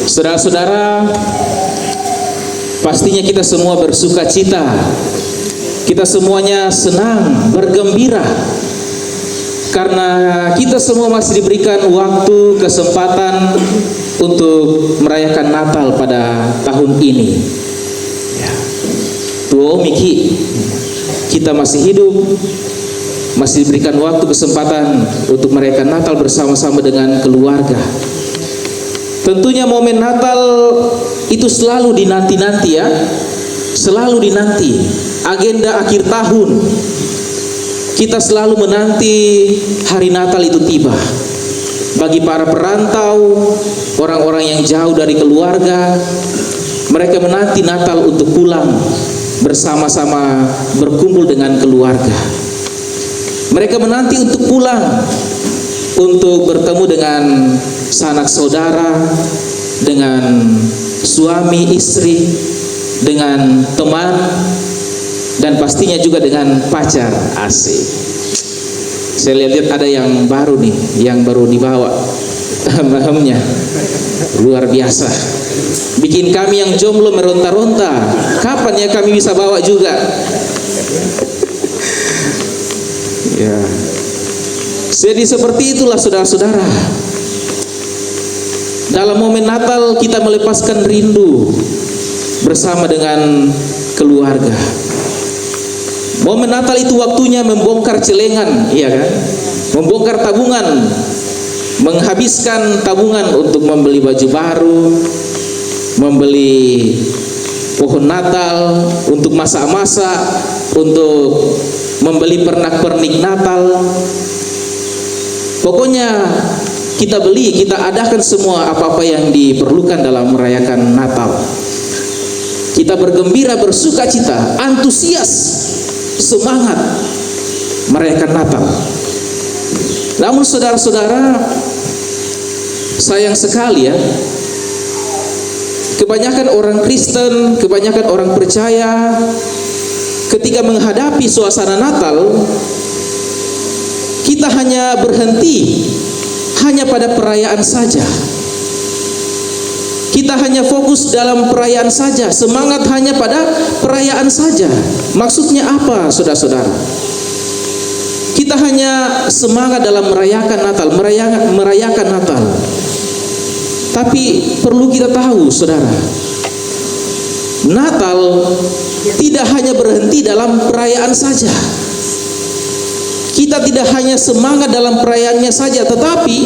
Saudara-saudara, pastinya kita semua bersuka cita. Kita semuanya senang, bergembira, karena kita semua masih diberikan waktu, kesempatan untuk merayakan Natal pada tahun ini. Tuh Miki, kita masih hidup, masih diberikan waktu, kesempatan untuk merayakan Natal bersama-sama dengan keluarga. Tentunya momen Natal itu selalu dinanti-nanti ya, selalu dinanti. Agenda akhir tahun, kita selalu menanti hari Natal itu tiba. Bagi para perantau, orang-orang yang jauh dari keluarga, mereka menanti Natal untuk pulang bersama-sama berkumpul dengan keluarga. Mereka menanti untuk pulang, untuk bertemu dengan sanak saudara, dengan suami istri, dengan teman, dan pastinya juga dengan pacar. Asik. Saya lihat ada yang baru nih, yang baru dibawa mahamnya, luar biasa. Bikin kami yang jomblo meronta-ronta. Kapan ya kami bisa bawa juga? Ya. Jadi seperti itulah saudara-saudara. Dalam momen Natal kita melepaskan rindu bersama dengan keluarga. Momen Natal itu waktunya membongkar celengan, iya kan? Membongkar tabungan, menghabiskan tabungan untuk membeli baju baru, membeli pohon Natal, untuk masak-masak, untuk membeli pernak-pernik Natal. Pokoknya kita beli, kita adakan semua apa-apa yang diperlukan dalam merayakan Natal. Kita bergembira, bersuka cita, antusias, semangat merayakan Natal. Namun saudara-saudara, sayang sekali ya, kebanyakan orang Kristen, kebanyakan orang percaya, ketika menghadapi suasana Natal, kita hanya berhenti hanya pada perayaan saja. Kita hanya fokus dalam perayaan saja, semangat hanya pada perayaan saja. Maksudnya apa, saudara-saudara? Kita hanya semangat dalam merayakan Natal, merayakan Natal. Tapi perlu kita tahu, saudara, Natal tidak hanya berhenti dalam perayaan saja. Kita tidak hanya semangat dalam perayaannya saja, tetapi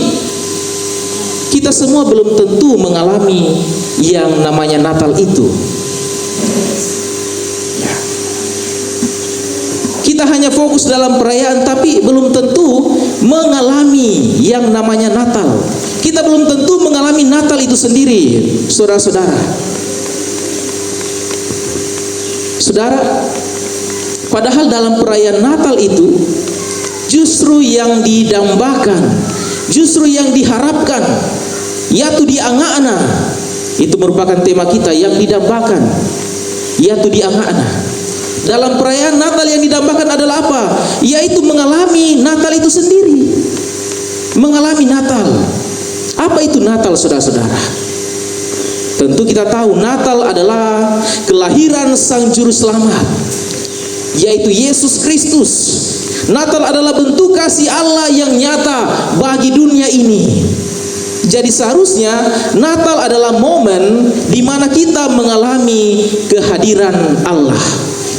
kita semua belum tentu mengalami yang namanya Natal itu. Kita hanya fokus dalam perayaan, tapi belum tentu mengalami yang namanya Natal. Kita belum tentu mengalami Natal itu sendiri, saudara-saudara. Saudara, padahal dalam perayaan Natal itu justru yang didambakan, justru yang diharapkan, yaitu diangana. Itu merupakan tema kita, yang didambakan, yaitu diangana. Dalam perayaan Natal yang didambakan adalah apa? Yaitu mengalami Natal itu sendiri. Mengalami Natal. Apa itu Natal, saudara-saudara? Tentu kita tahu Natal adalah kelahiran Sang Juru Selamat, yaitu Yesus Kristus. Natal adalah bentuk kasih Allah yang nyata bagi dunia ini. Jadi seharusnya Natal adalah momen di mana kita mengalami kehadiran Allah,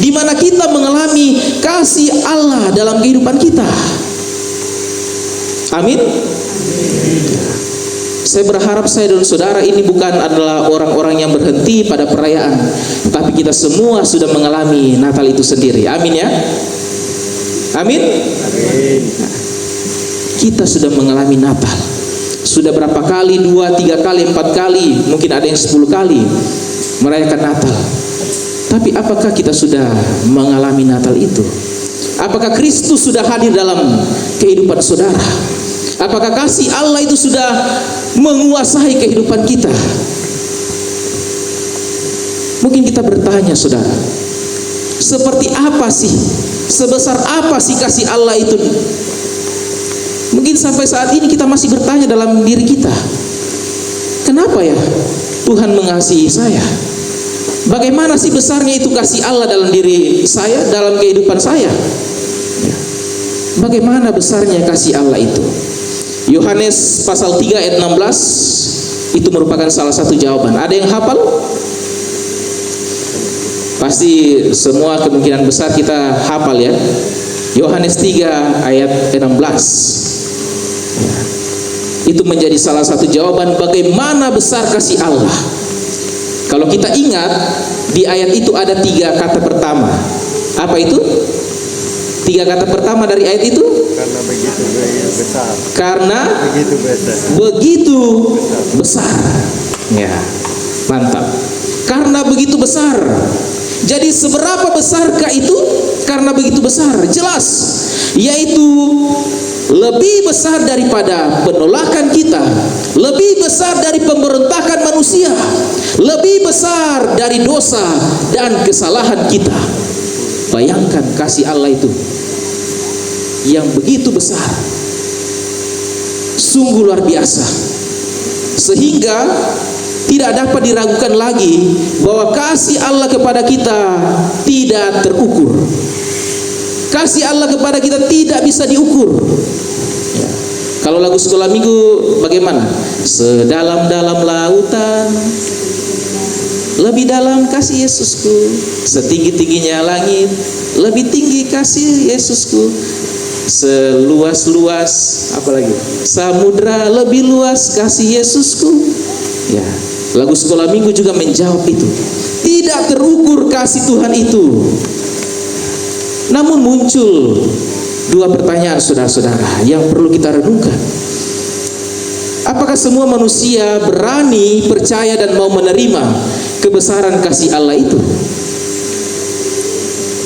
di mana kita mengalami kasih Allah dalam kehidupan kita. Amin. Saya berharap saya dan saudara ini bukan adalah orang-orang yang berhenti pada perayaan, tapi kita semua sudah mengalami Natal itu sendiri. Amin ya. Amin. Kita sudah mengalami Natal. Sudah berapa kali? 2, 3 kali, 4 kali, mungkin ada yang 10 kali merayakan Natal. Tapi apakah kita sudah mengalami Natal itu? Apakah Kristus sudah hadir dalam kehidupan saudara? Apakah kasih Allah itu sudah menguasai kehidupan kita? Mungkin kita bertanya, saudara, seperti apa sih, sebesar apa sih kasih Allah itu? Mungkin sampai saat ini kita masih bertanya dalam diri kita, kenapa ya Tuhan mengasihi saya? Bagaimana sih besarnya itu kasih Allah dalam diri saya, dalam kehidupan saya? Bagaimana besarnya kasih Allah itu? Yohanes pasal 3 ayat 16 itu merupakan salah satu jawaban. Ada yang hafal? Pasti semua kemungkinan besar kita hafal ya. Yohanes 3 ayat 16. Itu menjadi salah satu jawaban bagaimana besar kasih Allah. Kalau kita ingat, di ayat itu ada 3 kata pertama. Apa itu? 3 kata pertama dari ayat itu? Karena begitu besar. Karena begitu besar. Ya, mantap. Karena begitu besar. Jadi seberapa besarkah itu? Karena begitu besar. Jelas, yaitu lebih besar daripada penolakan kita, lebih besar dari pemberontakan manusia, lebih besar dari dosa dan kesalahan kita. Bayangkan kasih Allah itu yang begitu besar, sungguh luar biasa, sehingga tidak dapat diragukan lagi bahwa kasih Allah kepada kita tidak terukur. Kasih Allah kepada kita tidak bisa diukur. Ya. Kalau lagu sekolah minggu bagaimana? Sedalam-dalam lautan, lebih dalam kasih Yesusku. Setinggi-tingginya langit, lebih tinggi kasih Yesusku. Seluas-luas apalagi samudra, lebih luas kasih Yesusku. Ya, lagu sekolah minggu juga menjawab itu. Tidak terukur kasih Tuhan itu. Namun muncul 2 pertanyaan saudara-saudara yang perlu kita renungkan. Apakah semua manusia berani, percaya dan mau menerima kebesaran kasih Allah itu?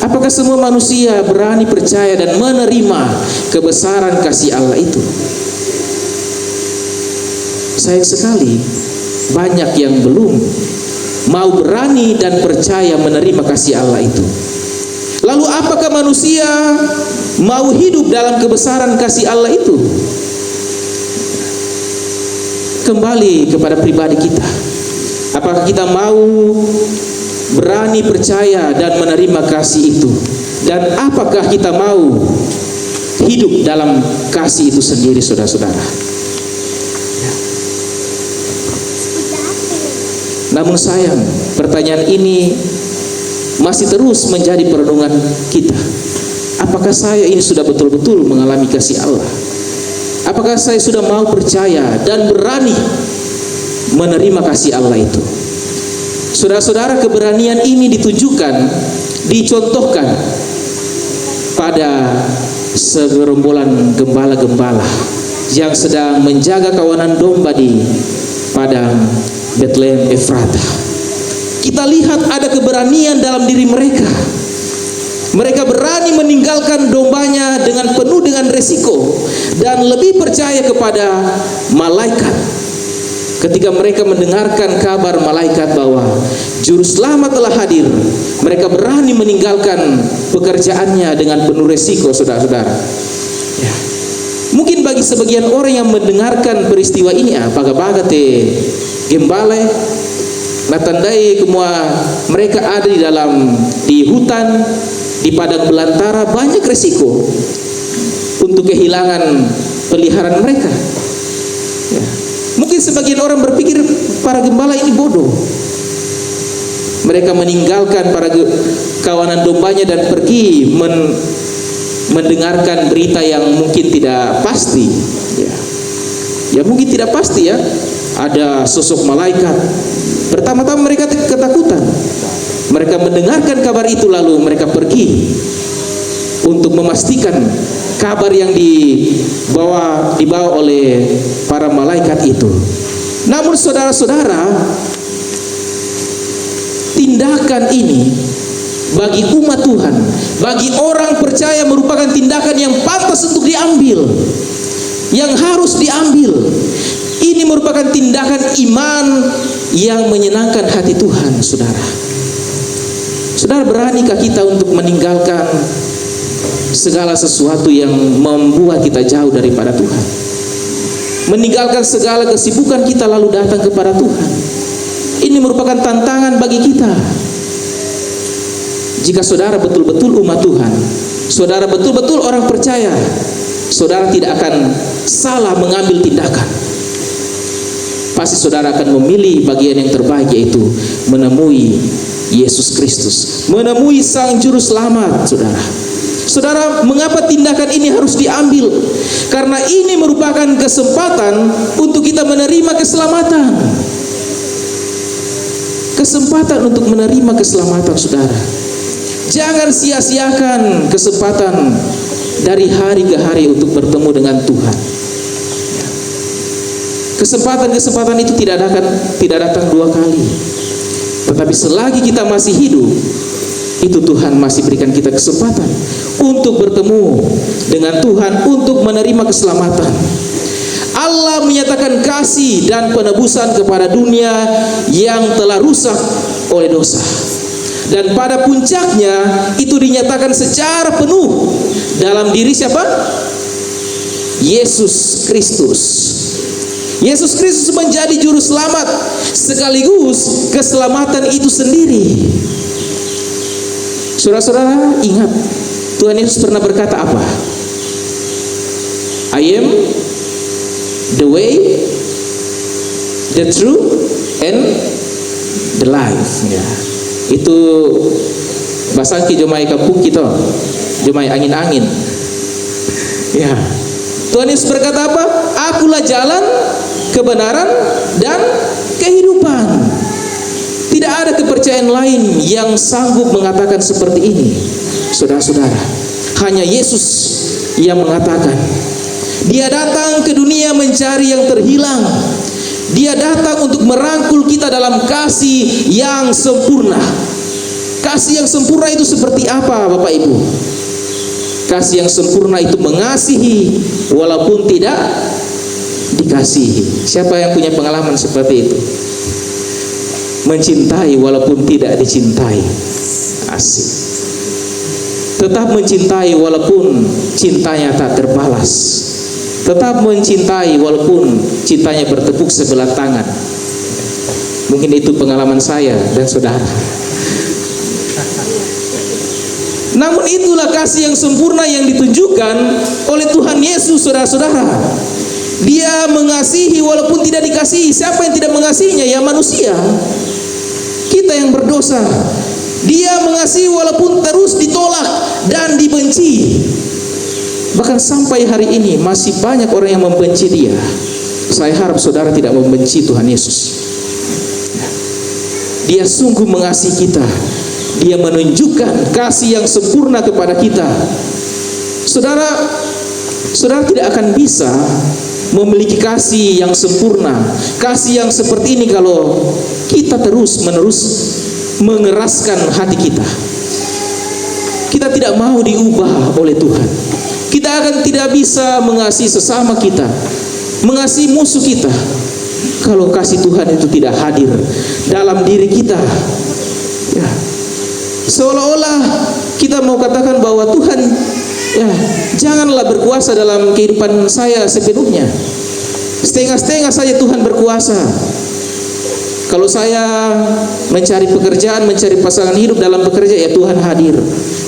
Apakah semua manusia berani, percaya dan menerima kebesaran kasih Allah itu? Sayang sekali banyak yang belum mau berani dan percaya menerima kasih Allah itu. Lalu apakah manusia mau hidup dalam kebesaran kasih Allah itu? Kembali kepada pribadi kita. Apakah kita mau berani percaya dan menerima kasih itu? Dan apakah kita mau hidup dalam kasih itu sendiri, saudara-saudara? Namun sayang, pertanyaan ini masih terus menjadi perenungan kita. Apakah saya ini sudah betul-betul mengalami kasih Allah? Apakah saya sudah mau percaya dan berani menerima kasih Allah itu? Saudara-saudara, keberanian ini ditunjukkan, dicontohkan pada segerombolan gembala-gembala yang sedang menjaga kawanan domba di padang Bethlehem Efrata. Kita lihat ada keberanian dalam diri mereka. Mereka berani meninggalkan dombanya dengan penuh dengan resiko dan lebih percaya kepada malaikat. Ketika mereka mendengarkan kabar malaikat bahwa juru selamat telah hadir, mereka berani meninggalkan pekerjaannya dengan penuh resiko, saudara-saudara. Ya. Mungkin bagi sebagian orang yang mendengarkan peristiwa ini, baga-baga te gembala, natandai semua mereka ada di hutan, di padang belantara, banyak resiko untuk kehilangan peliharaan mereka. Ya. Mungkin sebagian orang berpikir para gembala ini bodoh. Mereka meninggalkan para kawanan dombanya dan pergi mendengarkan berita yang mungkin tidak pasti. Ya mungkin tidak pasti ya. Ada sosok malaikat. Pertama-tama mereka ketakutan. Mereka mendengarkan kabar itu lalu mereka pergi untuk memastikan kabar yang dibawa oleh para malaikat itu. Namun saudara-saudara, tindakan ini bagi umat Tuhan, bagi orang percaya merupakan tindakan yang pantas untuk diambil, yang harus diambil. Ini merupakan tindakan iman yang menyenangkan hati Tuhan, saudara. Saudara, beranikah kita untuk meninggalkan segala sesuatu yang membuat kita jauh daripada Tuhan? meninggalkan segala kesibukan kita lalu datang kepada Tuhan. Ini merupakan tantangan bagi kita. Jika saudara betul-betul umat Tuhan, saudara betul-betul orang percaya, saudara tidak akan salah mengambil tindakan. Pasti saudara akan memilih bagian yang terbaik, yaitu menemui Yesus Kristus, menemui Sang Juru Selamat. Saudara, mengapa tindakan ini harus diambil? Karena ini merupakan kesempatan untuk kita menerima keselamatan. Kesempatan untuk menerima keselamatan, saudara. Jangan sia-siakan kesempatan dari hari ke hari untuk bertemu dengan Tuhan. Kesempatan-kesempatan itu tidak datang dua kali. Tetapi selagi kita masih hidup, itu Tuhan masih berikan kita kesempatan untuk bertemu dengan Tuhan, untuk menerima keselamatan. Allah menyatakan kasih dan penebusan kepada dunia yang telah rusak oleh dosa. Dan pada puncaknya itu dinyatakan secara penuh dalam diri siapa? Yesus Kristus. Yesus Kristus menjadi juru selamat sekaligus keselamatan itu sendiri. Saudara-saudara, ingat, Tuhan Yesus pernah berkata apa? I am the way, the truth, and the life. Ya. Itu bahasa Jomai kampung kita, Jomai angin-angin. Ya. Tuhan Yesus berkata apa? Akulah jalan, kebenaran, dan kehidupan. Tidak ada kepercayaan lain yang sanggup mengatakan seperti ini. Saudara-saudara, hanya Yesus yang mengatakan. Dia datang ke dunia mencari yang terhilang. Dia datang untuk merangkul kita dalam kasih yang sempurna. Kasih yang sempurna itu seperti apa, Bapak Ibu? Kasih yang sempurna itu mengasihi walaupun tidak dikasihi. Siapa yang punya pengalaman seperti itu? Mencintai walaupun tidak dicintai. Asik. Tetap mencintai walaupun cintanya tak terbalas. Tetap mencintai walaupun cintanya bertepuk sebelah tangan. Mungkin itu pengalaman saya dan saudara. Namun itulah kasih yang sempurna yang ditunjukkan oleh Tuhan Yesus, saudara-saudara. Dia mengasihi walaupun tidak dikasihi. Siapa yang tidak mengasihinya? Ya manusia. Kita yang berdosa. Dia mengasihi walaupun terus ditolak dan dibenci. Bahkan sampai hari ini masih banyak orang yang membenci dia. Saya harap saudara tidak membenci Tuhan Yesus. Dia sungguh mengasihi kita. Dia menunjukkan kasih yang sempurna kepada kita. Saudara tidak akan bisa memiliki kasih yang sempurna, kasih yang seperti ini kalau kita terus-menerus mengeraskan hati kita. Kita tidak mau diubah oleh Tuhan. Kita akan tidak bisa mengasihi sesama kita, mengasihi musuh kita, kalau kasih Tuhan itu tidak hadir dalam diri kita. Ya. Seolah-olah kita mau katakan bahwa Tuhan, ya, janganlah berkuasa dalam kehidupan saya sepenuhnya. Setengah-setengah saja Tuhan berkuasa. Kalau saya mencari pekerjaan, mencari pasangan hidup dalam bekerja, ya Tuhan hadir.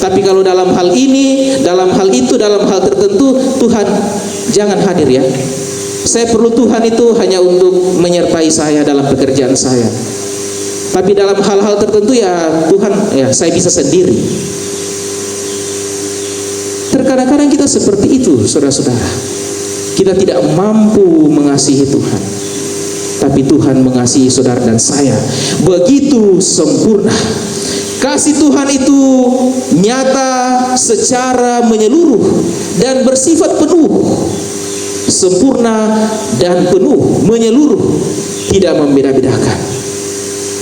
Tapi kalau dalam hal ini, dalam hal itu, dalam hal tertentu, Tuhan jangan hadir ya. Saya perlu Tuhan itu hanya untuk menyertai saya dalam pekerjaan saya. Tapi dalam hal-hal tertentu ya Tuhan, ya saya bisa sendiri. Terkadang-kadang kita seperti itu, saudara-saudara. Kita tidak mampu mengasihi Tuhan, tapi Tuhan mengasihi saudara dan saya begitu sempurna. Kasih Tuhan itu nyata secara menyeluruh dan bersifat penuh, sempurna dan penuh, menyeluruh, tidak membeda-bedakan.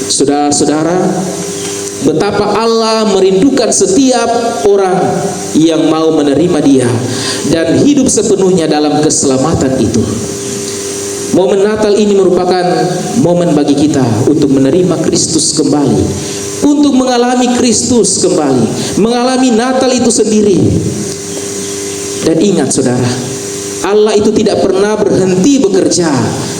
Saudara-saudara, betapa Allah merindukan setiap orang yang mau menerima Dia dan hidup sepenuhnya dalam keselamatan itu. Momen Natal ini merupakan momen bagi kita untuk menerima Kristus kembali, untuk mengalami Kristus kembali, mengalami Natal itu sendiri. Dan ingat saudara, Allah itu tidak pernah berhenti bekerja.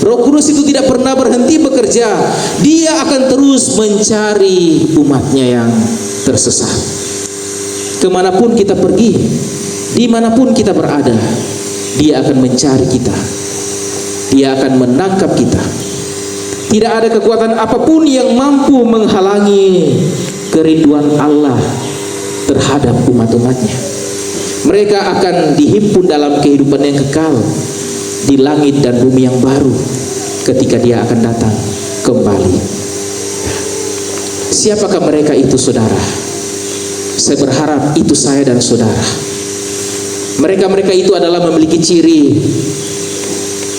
Roh Kudus itu tidak pernah berhenti bekerja. Dia akan terus mencari umatnya yang tersesat. Kemanapun kita pergi, dimanapun kita berada, Dia akan mencari kita. Dia akan menangkap kita. Tidak ada kekuatan apapun yang mampu menghalangi kerinduan Allah terhadap umat-umatnya. Mereka akan dihimpun dalam kehidupan yang kekal di langit dan bumi yang baru ketika Dia akan datang kembali. Siapakah mereka itu, saudara? Saya berharap itu saya dan saudara. Mereka itu adalah memiliki ciri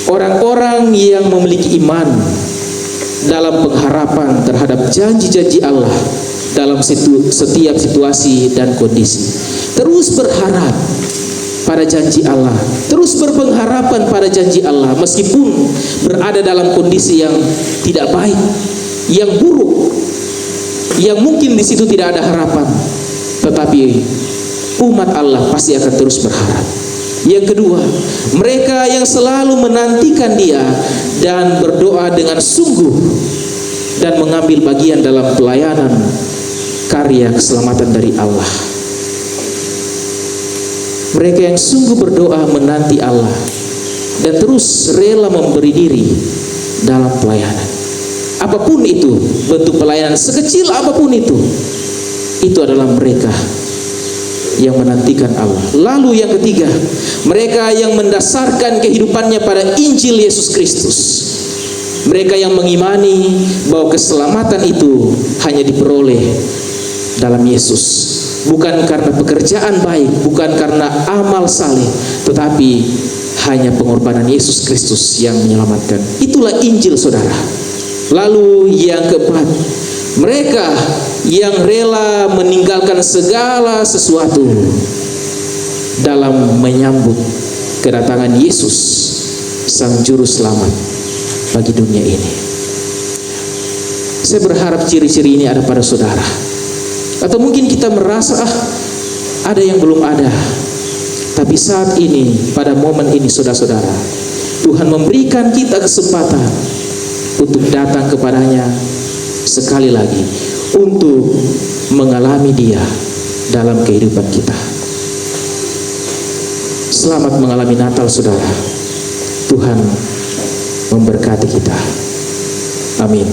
orang-orang yang memiliki iman dalam pengharapan terhadap janji-janji Allah dalam setiap situasi dan kondisi. Terus berharap pada janji Allah, terus berpengharapan pada janji Allah, meskipun berada dalam kondisi yang tidak baik, yang buruk, yang mungkin di situ tidak ada harapan, tetapi umat Allah pasti akan terus berharap. Yang kedua, mereka yang selalu menantikan Dia dan berdoa dengan sungguh dan mengambil bagian dalam pelayanan karya keselamatan dari Allah. Mereka yang sungguh berdoa menanti Allah dan terus rela memberi diri dalam pelayanan. Apapun itu bentuk pelayanan, sekecil apapun itu adalah mereka yang menantikan Allah. Lalu yang ketiga, mereka yang mendasarkan kehidupannya pada Injil Yesus Kristus. Mereka yang mengimani bahwa keselamatan itu hanya diperoleh dalam Yesus. Bukan karena pekerjaan baik, bukan karena amal saleh, tetapi hanya pengorbanan Yesus Kristus yang menyelamatkan. Itulah Injil, saudara. Lalu yang keempat, mereka yang rela meninggalkan segala sesuatu dalam menyambut kedatangan Yesus, Sang Juru Selamat bagi dunia ini. Saya berharap ciri-ciri ini ada pada saudara. Atau mungkin kita merasa ada yang belum ada. Tapi saat ini, pada momen ini, saudara-saudara, Tuhan memberikan kita kesempatan untuk datang kepadanya sekali lagi, untuk mengalami Dia dalam kehidupan kita. Selamat mengalami Natal, saudara. Tuhan memberkati kita. Amin.